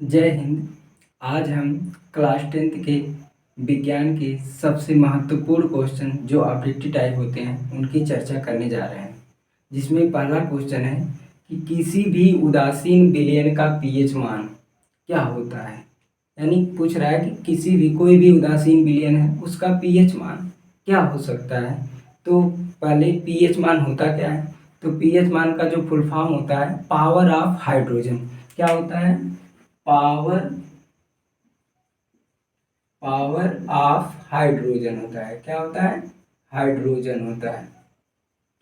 जय हिंद। आज हम क्लास 10th के विज्ञान के सबसे महत्वपूर्ण क्वेश्चन जो ऑब्जेक्टिव टाइप होते हैं उनकी चर्चा करने जा रहे हैं। जिसमें पहला क्वेश्चन है कि किसी भी उदासीन विलयन का पीएच मान क्या होता है। यानी पूछ रहा है कि किसी भी कोई भी उदासीन विलयन है उसका पीएच मान क्या हो सकता है। तो पहले पीएच मान होता क्या है। तो पीएच मान का जो फुल फॉर्म होता है पावर ऑफ हाइड्रोजन। क्या होता है? पावर पावर ऑफ हाइड्रोजन होता है। क्या होता है? हाइड्रोजन होता है।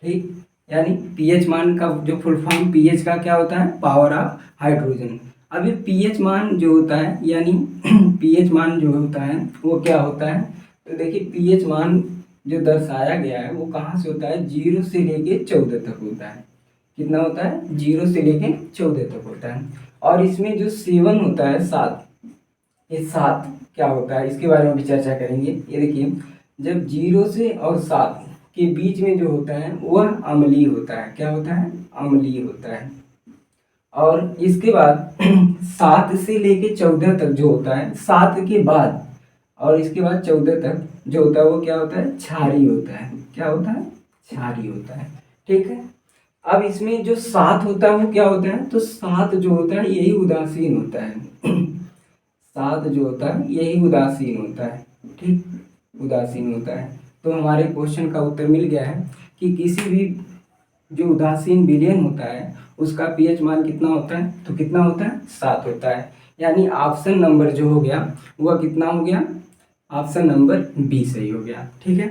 ठीक। यानी पीएच मान का जो फुल फॉर्म पीएच का क्या होता है? Power of hydrogen. अब ये पीएच मान जो होता है यानी पीएच मान जो होता है वो क्या होता है। तो देखिए पीएच मान जो दर्शाया गया है वो कहाँ से होता है? 0 से लेके 14 तक होता है। कितना होता है? 0 से लेके 14 तक होता है। और इसमें जो 7 होता है 7, ये 7 क्या होता है इसके बारे में भी चर्चा करेंगे। ये देखिए जब 0 से और 7 के बीच में जो होता है वह अम्लीय होता है। क्या होता है? अम्लीय होता है। और इसके बाद 7 से लेके 14 तक जो होता है, 7 के बाद और इसके बाद 14 तक जो होता है वो क्या होता है? क्षारीय होता है। क्या होता है? क्षारीय होता है। ठीक है। अब इसमें जो 7 होता है वो क्या होता है? तो 7 जो होता है यही उदासीन होता है। 7 जो होता है यही उदासीन होता है। ठीक, उदासीन होता है। तो हमारे क्वेश्चन का उत्तर मिल गया है कि किसी भी जो उदासीन विलयन होता है उसका पीएच मान कितना होता है। तो कितना होता है? 7 होता है। यानी ऑप्शन नंबर जो हो गया वह कितना हो गया? ऑप्शन नंबर बी सही हो गया। ठीक है।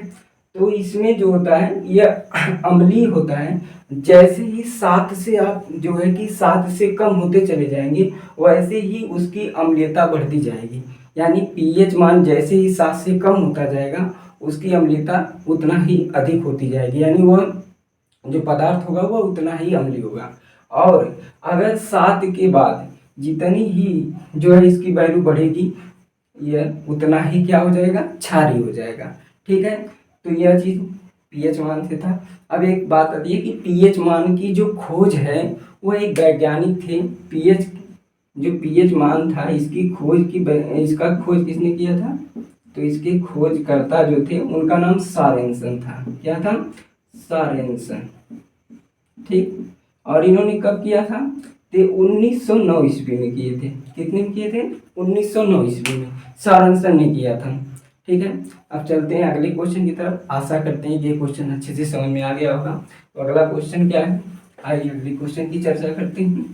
तो इसमें जो होता है यह अम्लीय होता है। जैसे ही 7 से आप जो है कि 7 से कम होते चले जाएंगे वैसे ही उसकी अम्लीयता बढ़ती जाएगी। यानी पीएच मान जैसे ही 7 से कम होता जाएगा उसकी अम्लीयता उतना ही अधिक होती जाएगी। यानी वह जो पदार्थ होगा वह उतना ही अम्लीय होगा। और अगर 7 के बाद जितनी ही जो है इसकी वैल्यू बढ़ेगी यह उतना ही क्या हो जाएगा? क्षारीय हो जाएगा। ठीक है। तो यह चीज पीएच मान से था। अब एक बात आती है कि पीएच मान की जो खोज है वह एक वैज्ञानिक थे। पीएच जो पीएच मान था इसकी खोज की इसका खोज किसने किया था? तो इसके खोजकर्ता जो थे उनका नाम सॉरेनसन था। क्या था? सॉरेनसन। ठीक। और इन्होंने कब किया था? तो 1909 ईस्वी में किए थे। कितने में किए थे? 1909 ईस्वी में सॉरेनसन ने किया था। ठीक है। अब चलते हैं अगले क्वेश्चन की तरफ। आशा करते हैं कि ये क्वेश्चन अच्छे से समझ में आ गया होगा। तो अगला क्वेश्चन क्या है, आइए अगले क्वेश्चन की चर्चा करते हैं।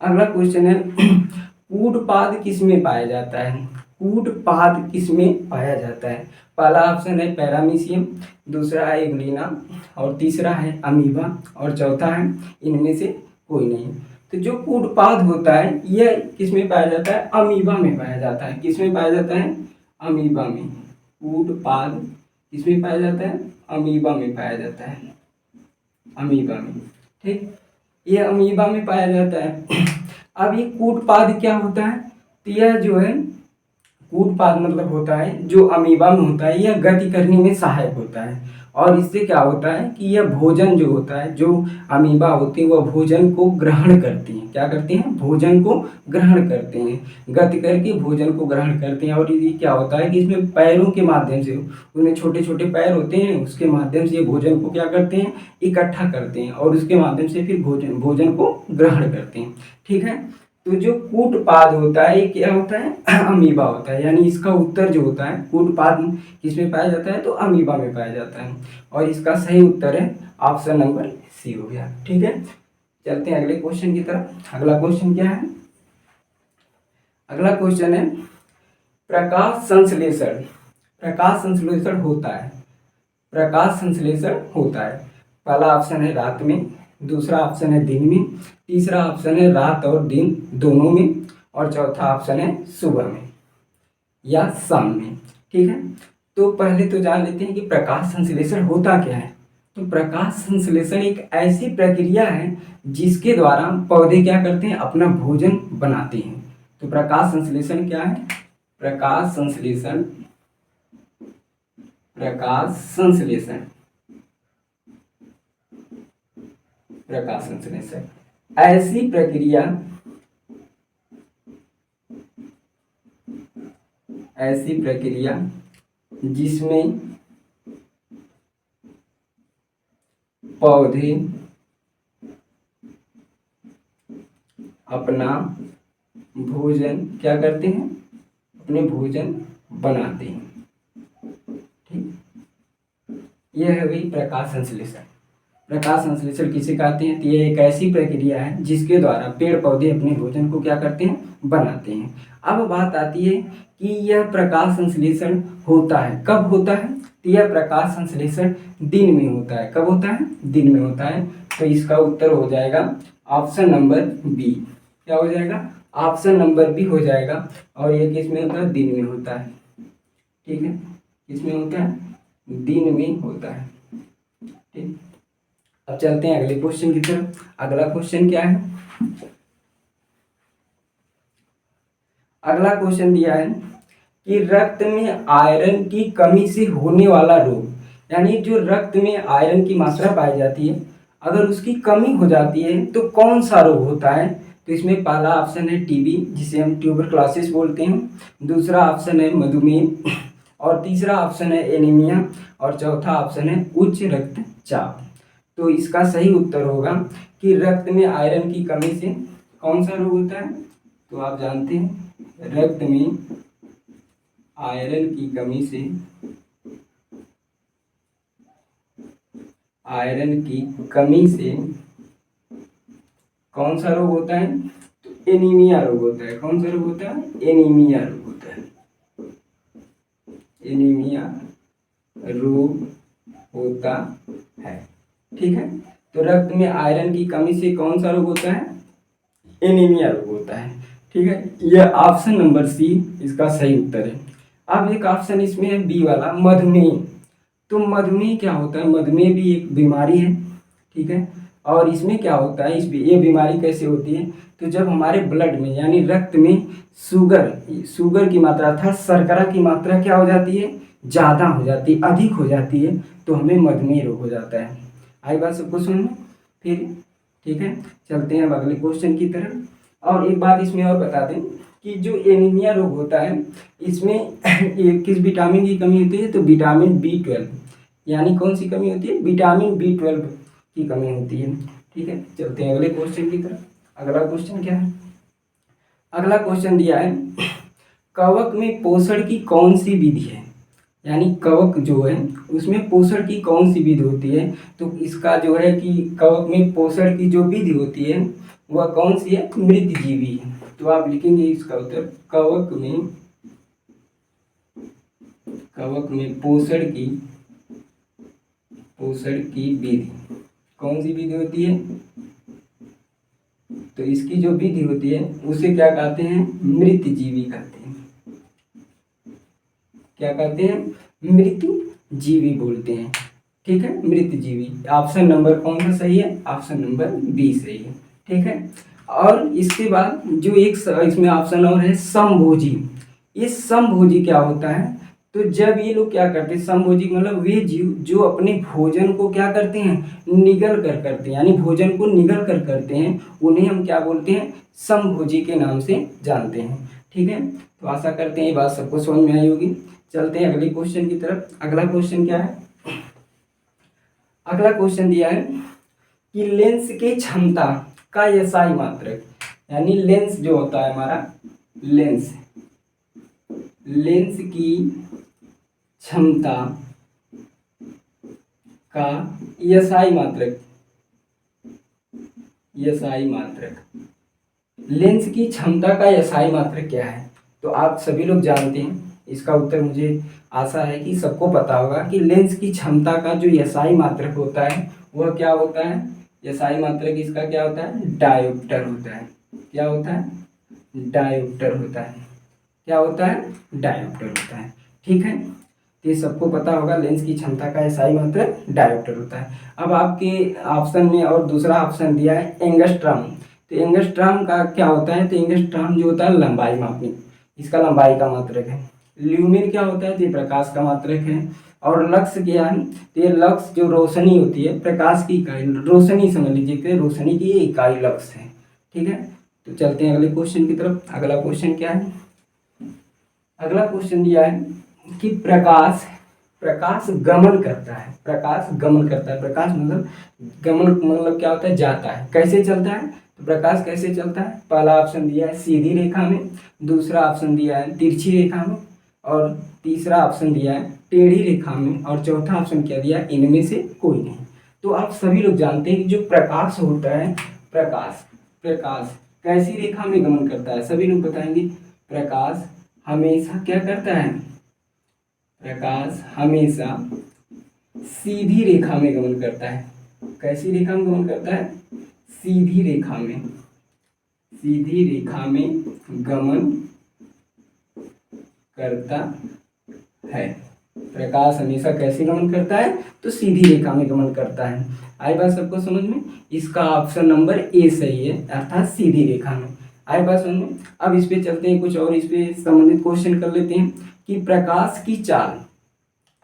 अगला क्वेश्चन है कूटपाद किसमें पाया जाता है? कूटपाद किसमें पाया जाता है? पहला ऑप्शन है पैरामीशियम, दूसरा है इग्लिना और तीसरा है अमीबा और चौथा है इनमें से कोई नहीं। तो जो कूटपाद होता है यह किसमें पाया जाता है? अमीबा में पाया जाता है। किसमें पाया जाता है? अमीबा में। कूटपाद किसमें पाया जाता है? अमीबा में पाया जाता है। अमीबा में। ठीक। ये अमीबा में पाया जाता है। अब ये कूटपाद क्या होता है? तो यह जो है कूटपाद मतलब होता है जो अमीबा में होता है यह गति करने में सहायक होता है। और इससे क्या होता है कि यह भोजन जो होता है जो अमीबा होती है वह भोजन को ग्रहण करती हैं। क्या करते हैं? भोजन को ग्रहण करते हैं। गति करके भोजन को ग्रहण करते हैं। और ये क्या होता है कि इसमें पैरों के माध्यम से, उनमें छोटे छोटे पैर होते हैं, उसके माध्यम से ये भोजन को क्या करते हैं? इकट्ठा करते हैं और उसके माध्यम से फिर भोजन भोजन को ग्रहण करते हैं। ठीक है। तो जो कूटपाद होता है ये क्या होता है? अमीबा होता है। यानी इसका उत्तर जो होता है कूटपाद किसमें पाया जाता है? तो अमीबा में पाया जाता है। और इसका सही उत्तर है ऑप्शन नंबर सी हो गया। ठीक है। चलते हैं अगले क्वेश्चन की तरफ। अगला क्वेश्चन क्या है? अगला क्वेश्चन है प्रकाश संश्लेषण। प्रकाश संश्लेषण होता है। प्रकाश संश्लेषण होता है। पहला ऑप्शन है रात में, दूसरा ऑप्शन है दिन में, तीसरा ऑप्शन है रात और दिन दोनों में और चौथा ऑप्शन है सुबह में या शाम में। ठीक है। तो पहले तो जान लेते हैं कि प्रकाश संश्लेषण होता क्या है। तो प्रकाश संश्लेषण एक ऐसी प्रक्रिया है जिसके द्वारा पौधे क्या करते हैं? अपना भोजन बनाते हैं। तो प्रकाश संश्लेषण क्या है? प्रकाश संश्लेषण, प्रकाश संश्लेषण, प्रकाश संश्लेषण ऐसी प्रक्रिया ऐसी प्रक्रिया जिसमें पौधे अपना भोजन क्या करते हैं, अपने भोजन बनाते हैं। ठीक, यह है वही प्रकाश संश्लेषण। प्रकाश संश्लेषण किसे कहते हैं? तो यह एक ऐसी प्रक्रिया है जिसके द्वारा पेड़ पौधे अपने भोजन को क्या करते हैं, बनाते हैं। अब बात आती है कि यह प्रकाश संश्लेषण होता है कब होता है? तो यह प्रकाश संश्लेषण दिन में होता है। कब होता है? दिन में होता है। तो इसका उत्तर हो जाएगा ऑप्शन नंबर बी। क्या हो जाएगा? ऑप्शन नंबर बी हो जाएगा। और यह किस में होता है? दिन में होता है। ठीक है, किस में होता है? दिन में होता है। ठीक, अब चलते हैं अगले क्वेश्चन की तरफ। अगला क्वेश्चन क्या है? अगला क्वेश्चन दिया है कि रक्त में आयरन की कमी से होने वाला रोग, यानी जो रक्त में आयरन की मात्रा पाई जाती है, अगर उसकी कमी हो जाती है तो कौन सा रोग होता है? तो इसमें पहला ऑप्शन है टीबी, जिसे हम ट्यूबरक्लोसिस बोलते हैं। दूसरा ऑप्शन है मधुमेह, और तीसरा ऑप्शन है एनीमिया, और चौथा ऑप्शन है उच्च रक्तचाप। तो इसका सही उत्तर होगा कि रक्त में आयरन की कमी से कौन सा रोग होता है? तो आप जानते हैं रक्त में आयरन की कमी से, आयरन की कमी से कौन सा रोग होता है? तो एनीमिया रोग होता है। कौन सा रोग होता है? एनीमिया रोग होता है। एनीमिया रोग होता है। ठीक है, तो रक्त में आयरन की कमी से कौन सा रोग होता है? एनीमिया रोग होता है। ठीक है, यह ऑप्शन नंबर सी इसका सही उत्तर है। अब एक ऑप्शन इसमें है बी वाला, मधुमेह। तो मधुमेह क्या होता है? मधुमेह भी एक बीमारी है। ठीक है, और इसमें क्या होता है, ये बीमारी कैसे होती है? तो जब हमारे ब्लड में यानी रक्त में शुगर की मात्रा अर्थात शर्करा की मात्रा क्या हो जाती है? ज़्यादा हो जाती है, अधिक हो जाती है, तो हमें मधुमेह रोग हो जाता है। आई बात सबको समझ में? फिर ठीक है, चलते हैं अब अगले क्वेश्चन की तरफ। और एक बात इसमें और बता दें कि जो एनीमिया रोग होता है इसमें किस विटामिन की कमी होती है? तो विटामिन B12, यानी कौन सी कमी होती है? विटामिन B12 की कमी होती है। ठीक है, चलते हैं अगले क्वेश्चन की तरफ। अगला क्वेश्चन क्या है? अगला क्वेश्चन दिया है कवक में पोषण की कौन सी विधि है, यानी कवक जो है उसमें पोषण की कौन सी विधि होती है? तो इसका जो है कि कवक में पोषण की जो विधि होती है वह कौन सी है? मृतजीवी है। तो आप लिखेंगे इसका उत्तर कवक में पोषण की विधि कौन सी विधि होती है? तो इसकी जो विधि होती है उसे क्या कहते हैं? मृतजीवी कहते हैं। क्या कहते हैं? मृतजीवी बोलते हैं। ठीक है, मृतजीवी। ऑप्शन नंबर कौन सा सही है? ऑप्शन नंबर बी सही है। ठीक है, और इसके बाद जो एक इसमें ऑप्शन और है समभोजी। ये समभोजी क्या होता है? तो जब ये लोग क्या करते हैं, समभोजी मतलब वे जीव जो अपने भोजन को क्या करते हैं? निगल कर करते हैं, यानी भोजन को निगल कर करते हैं, उन्हें हम क्या बोलते हैं? समभोजी के नाम से जानते हैं। ठीक है, तो आशा करते हैं ये बात सबको समझ में आई होगी। चलते हैं अगले क्वेश्चन की तरफ। अगला क्वेश्चन क्या है? अगला क्वेश्चन दिया है कि लेंस की क्षमता का एसआई मात्रक, यानी लेंस जो होता है हमारा, लेंस की क्षमता का एसआई मात्रक, लेंस की क्षमता का एसआई मात्रक क्या है? तो आप सभी लोग जानते हैं, इसका उत्तर मुझे आशा है कि सबको पता होगा कि लेंस की क्षमता का जो एसआई मात्रक होता है वह क्या होता है? एसआई मात्रक इसका क्या होता है? डायोप्टर होता है। क्या होता है? डायोप्टर होता है। क्या होता है? डायोप्टर होता है। ठीक है, तो ये सबको पता होगा लेंस की क्षमता का एसआई मात्रक डायोप्टर होता है। अब आपके ऑप्शन में और दूसरा ऑप्शन दिया है एंगस्ट्रॉम। तो एंगस्ट्रॉम का क्या होता है? तो एंगस्ट्रॉम जो होता है लंबाई मापनी, इसका लंबाई का मात्रक है। ल्यूमिन क्या होता है? तो प्रकाश का मात्रक है। और लक्स क्या है? तो ये लक्स जो रोशनी होती है, प्रकाश की इकाई, रोशनी समझ लीजिए कि रोशनी की इकाई लक्स है। ठीक है, तो चलते हैं अगले क्वेश्चन की तरफ। अगला क्वेश्चन क्या है? अगला क्वेश्चन दिया है कि प्रकाश प्रकाश गमन करता है। प्रकाश गमन करता है। प्रकाश मतलब गमन मतलब क्या होता है, जाता है। कैसे चलता है, तो प्रकाश कैसे चलता है। पहला ऑप्शन दिया है सीधी रेखा में, दूसरा ऑप्शन दिया है तिरछी रेखा में, और तीसरा ऑप्शन दिया है टेढ़ी रेखा में, और चौथा ऑप्शन क्या दिया है, इनमें से कोई नहीं। तो आप सभी लोग जानते हैं कि जो प्रकाश होता है, प्रकाश प्रकाश कैसी रेखा में गमन करता है, सभी लोग बताएंगे। प्रकाश हमेशा क्या करता है, प्रकाश हमेशा सीधी रेखा में गमन करता है। कैसी रेखा में गमन करता है, सीधी रेखा में, सीधी रेखा में गमन करता है। प्रकाश हमेशा कैसे गमन करता है, तो सीधी रेखा में गमन करता है। आई बात सबको समझ में, इसका ऑप्शन नंबर ए सही है, अर्थात सीधी रेखा में। आई बात समझ में। अब इस पे चलते हैं, कुछ और इस पे संबंधित क्वेश्चन कर लेते हैं कि प्रकाश की चाल,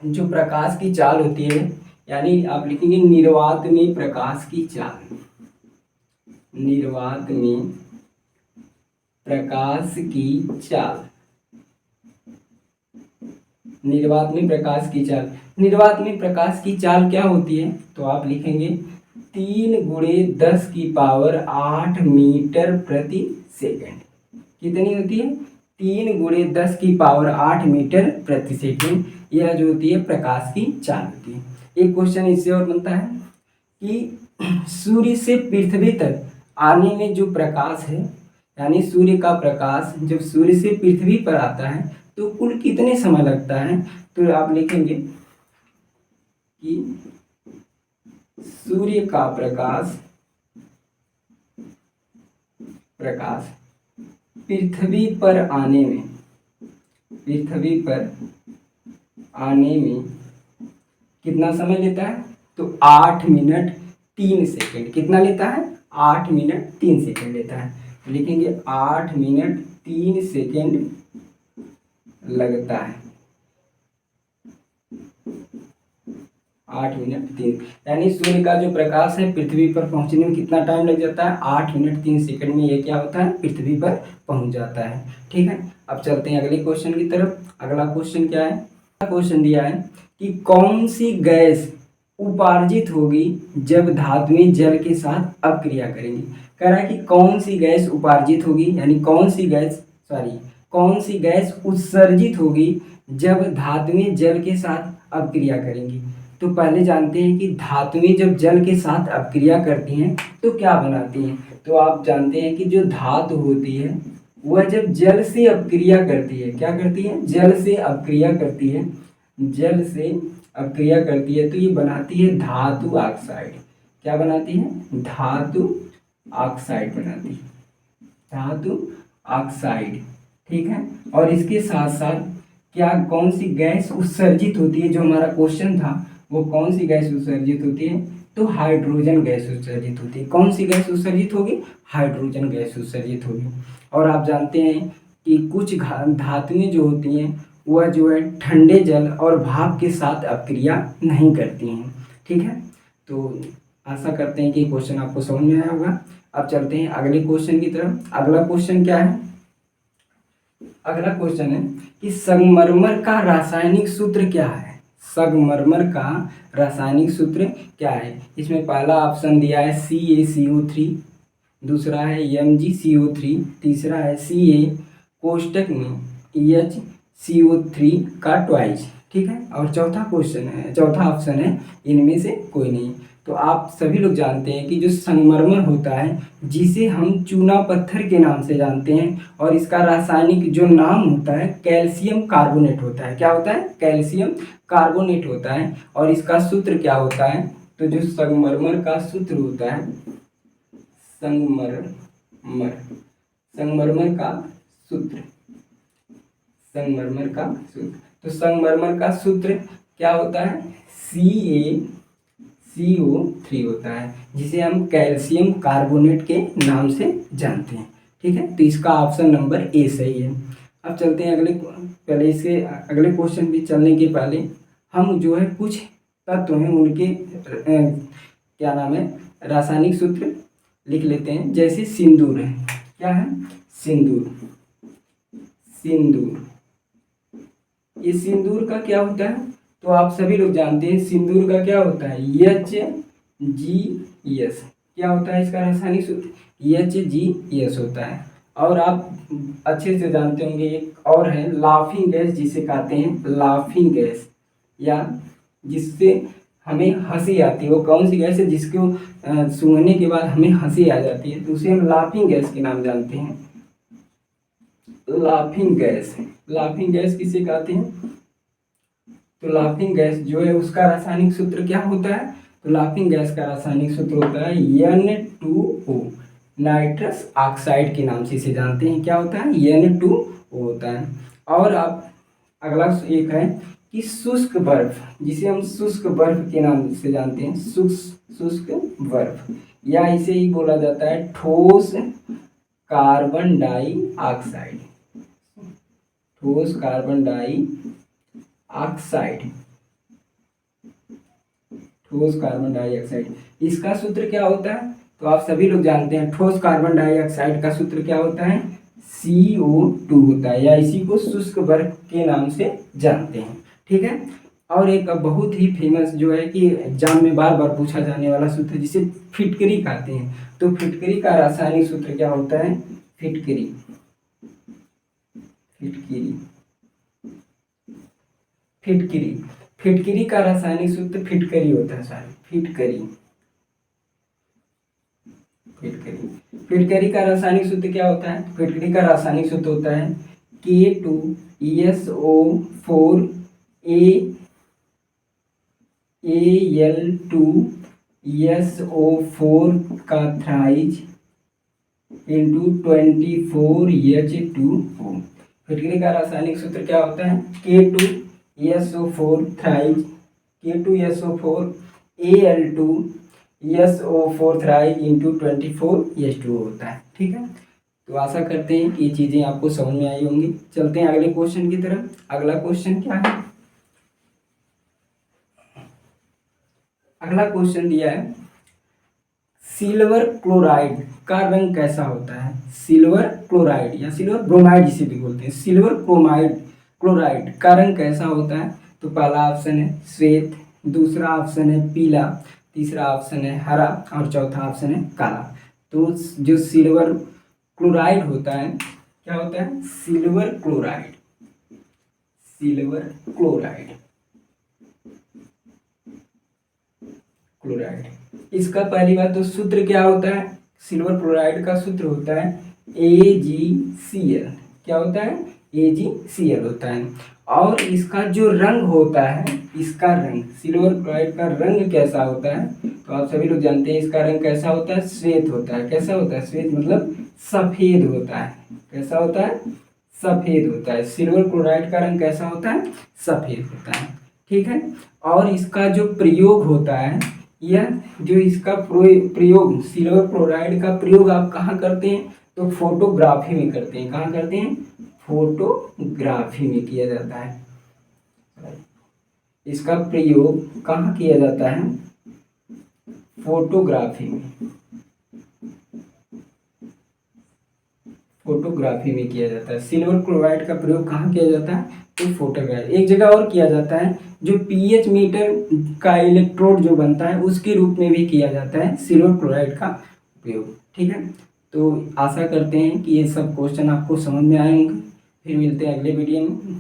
जो प्रकाश की चाल होती है, यानी आप लिखेंगे निर्वात में प्रकाश की चाल, निर्वात में प्रकाश की चाल, निर्वात में प्रकाश की चाल। निर्वात में प्रकाश की चाल क्या होती है, तो आप लिखेंगे 3 × 10⁸ मीटर प्रति सेकंड। कितनी होती है, 3 × 10⁸ मीटर प्रति सेकंड। यह जो होती है प्रकाश की चाल होती है। एक क्वेश्चन इससे और बनता है कि सूर्य से पृथ्वी तक आने में जो प्रकाश है, यानी सूर्य का प्रकाश जब सूर्य से पृथ्वी पर आता है तो कुल कितने समय लगता है, तो आप लिखेंगे कि सूर्य का प्रकाश पृथ्वी पर आने में, पृथ्वी पर आने में कितना समय लेता है, तो 8 मिनट 3 सेकंड। कितना लेता है, 8 मिनट 3 सेकंड लेता है। लिखेंगे 8 मिनट 3 सेकंड लगता है, 8 मिनट 3, यानी सूर्य का जो प्रकाश है पृथ्वी पर पहुंचने में कितना टाइम लग जाता है, 8 मिनट 3 सेकंड में ये क्या होता है, पृथ्वी पर पहुंच जाता है। ठीक है, अब चलते हैं अगले क्वेश्चन की तरफ। अगला क्वेश्चन क्या है, क्वेश्चन दिया है कि कौन सी गैस उपार्जित होगी जब धातुएं जल के साथ अपक्रिया करेंगी। कह रहा है कि कौन सी गैस उपार्जित होगी, यानी कौन सी गैस उत्सर्जित होगी जब धातुएं जल के साथ अपक्रिया करेंगी। तो पहले जानते हैं कि धातुएं जब जल के साथ अपक्रिया करती हैं तो क्या बनाती हैं। तो आप जानते हैं कि जो धातु होती है वह जब जल से अपक्रिया करती है, क्या करती है, जल से अपक्रिया करती है, जल से अपक्रिया करती है तो ये बनाती है धातु ऑक्साइड। क्या बनाती है, धातु ऑक्साइड बनाती है, धातु ऑक्साइड। ठीक है, और इसके साथ साथ क्या कौन सी गैस उत्सर्जित होती है, जो हमारा क्वेश्चन था वो कौन सी गैस उत्सर्जित होती है, तो हाइड्रोजन गैस उत्सर्जित होती है। कौन सी गैस उत्सर्जित होगी, हाइड्रोजन गैस उत्सर्जित होगी। और आप जानते हैं कि कुछ धातुएं जो होती हैं वह जो है ठंडे जल और भाप के साथ अपक्रिया नहीं करती हैं। ठीक है, तो आशा करते हैं कि क्वेश्चन आपको समझ में आया होगा। अब चलते हैं अगले क्वेश्चन की तरफ। अगला क्वेश्चन क्या है, अगला क्वेश्चन है कि संगमरमर का रासायनिक सूत्र क्या है। संगमरमर का रासायनिक सूत्र क्या है। इसमें पहला ऑप्शन दिया है CaCO3, दूसरा है MgCO3, तीसरा है Ca कोष्टक में HCO3 का ट्वाइस। ठीक है, और चौथा ऑप्शन है इनमें से कोई नहीं। तो आप सभी लोग जानते हैं कि जो संगमरमर होता है, जिसे हम चूना पत्थर के नाम से जानते हैं, और इसका रासायनिक जो नाम होता है कैल्शियम कार्बोनेट होता है। क्या होता है, कैल्शियम कार्बोनेट होता है। और इसका सूत्र क्या होता है, तो जो संगमरमर का सूत्र होता है, संगमरमर का सूत्र, संगमरमर का सूत्र, तो संगमरमर का सूत्र क्या होता है, CaCO3 होता है, जिसे हम कैल्शियम कार्बोनेट के नाम से जानते हैं। ठीक है, तो इसका ऑप्शन नंबर ए सही है। अब चलते हैं पहले इसके अगले क्वेश्चन भी चलने के पहले हम जो है कुछ तत्व हैं उनके क्या नाम है, रासायनिक सूत्र लिख लेते हैं। जैसे सिंदूर है, क्या है, सिंदूर, ये सिंदूर का क्या होता है, तो आप सभी लोग जानते हैं सिंदूर का क्या होता है, HGS। क्या होता है इसका रासायनिक सूत्र, HGS होता है। और आप अच्छे से जानते होंगे एक और है लाफिंग गैस, जिसे कहते हैं लाफिंग गैस, या जिससे हमें हंसी आती है। वो कौन सी गैस है जिसको सूंघने के बाद हमें हंसी आ जाती है, तो उसे हम लाफिंग गैस के नाम जानते हैं। लाफिंग गैस, लाफिंग गैस किसे कहते हैं, तो लाफिंग गैस जो है उसका रासायनिक सूत्र क्या होता है, तो लाफिंग गैस का रासायनिक सूत्र होता है N2O, नाइट्रस ऑक्साइड के नाम से इसे जानते हैं। क्या होता है, N2O होता है। और आप अगला एक है कि शुष्क बर्फ, जिसे हम शुष्क बर्फ के नाम से जानते हैं, शुष्क बर्फ, या इसे ही बोला जाता है ठोस कार्बन डाइऑक्साइड, ठोस कार्बन डाइऑक्साइड, ठोस कार्बन डाइऑक्साइड। इसका सूत्र क्या होता है, तो आप सभी लोग जानते हैं ठोस कार्बन डाइऑक्साइड का सूत्र क्या होता है, CO2 होता है, या इसी को शुष्क बर्फ के नाम से जानते हैं। ठीक है। और एक बहुत ही फेमस जो है कि एग्जाम में बार बार पूछा जाने वाला सूत्र, जिसे फिटकरी कहते हैं, तो फिटकरी का रासायनिक सूत्र क्या होता है, फिटकरी, फिटकरी, फिटकरी, फिटकरी का रासायनिक सूत्र फिटकरी होता है सर, फिटकरी, फिटकरी। फिटकरी का रासायनिक सूत्र क्या होता है, फिटकरी का रासायनिक सूत्र होता है K2SO4 Al2SO4 का थ्राइज इंटू 24H2O। फिटकरी का रासायनिक सूत्र क्या होता है, K2SO4 thrice, K2SO4 Al2SO4 thrice into 24H2O होता है। ठीक है। तो आशा करते हैं कि ये चीज़ें आपको समझ में आई होंगी। चलते हैं अगले क्वेश्चन की तरफ। अगला क्वेश्चन क्या है, अगला क्वेश्चन दिया है सिल्वर क्लोराइड का रंग कैसा होता है, सिल्वर क्लोराइड या सिल्वर ब्रोमाइड जिसे भी बोलते हैं, सिल्वर क्लोराइड का रंग कैसा होता है, तो पहला ऑप्शन है श्वेत, दूसरा ऑप्शन है पीला, तीसरा ऑप्शन है हरा, और चौथा ऑप्शन है काला। तो जो सिल्वर क्लोराइड होता है, क्या होता है, silver chloride, silver chloride, chloride, इसका पहली बात तो सूत्र क्या होता है, सिल्वर क्लोराइड का सूत्र होता है AgCl। क्या होता है, AgCl होता है। और इसका जो रंग होता है, इसका रंग, सिल्वर क्लोराइड का रंग कैसा होता है, तो आप सभी लोग जानते हैं इसका रंग कैसा होता है, श्वेत होता है। कैसा होता है, श्वेत मतलब सफेद होता है। कैसा होता है, सफेद होता है। सिल्वर क्लोराइड का रंग कैसा होता है, सफेद होता है। ठीक है। और इसका जो प्रयोग होता है, यह जो इसका प्रयोग सिल्वर क्लोराइड का प्रयोग आप कहाँ करते हैं, तो फोटोग्राफी में करते हैं। कहाँ करते हैं, फोटोग्राफी में किया जाता है। इसका प्रयोग कहाँ किया जाता है, फोटोग्राफी में, फोटोग्राफी में किया जाता है। सिल्वर क्लोराइड का प्रयोग कहाँ किया जाता है, तो फोटोग्राफी। एक जगह और किया जाता है, जो पीएच मीटर का इलेक्ट्रोड जो बनता है उसके रूप में भी किया जाता है सिल्वर क्लोराइड का उपयोग। ठीक है। तो आशा करते हैं कि ये सब क्वेश्चन आपको समझ में आए होंगे। फिर मिलते हैं अगले वीडियो में।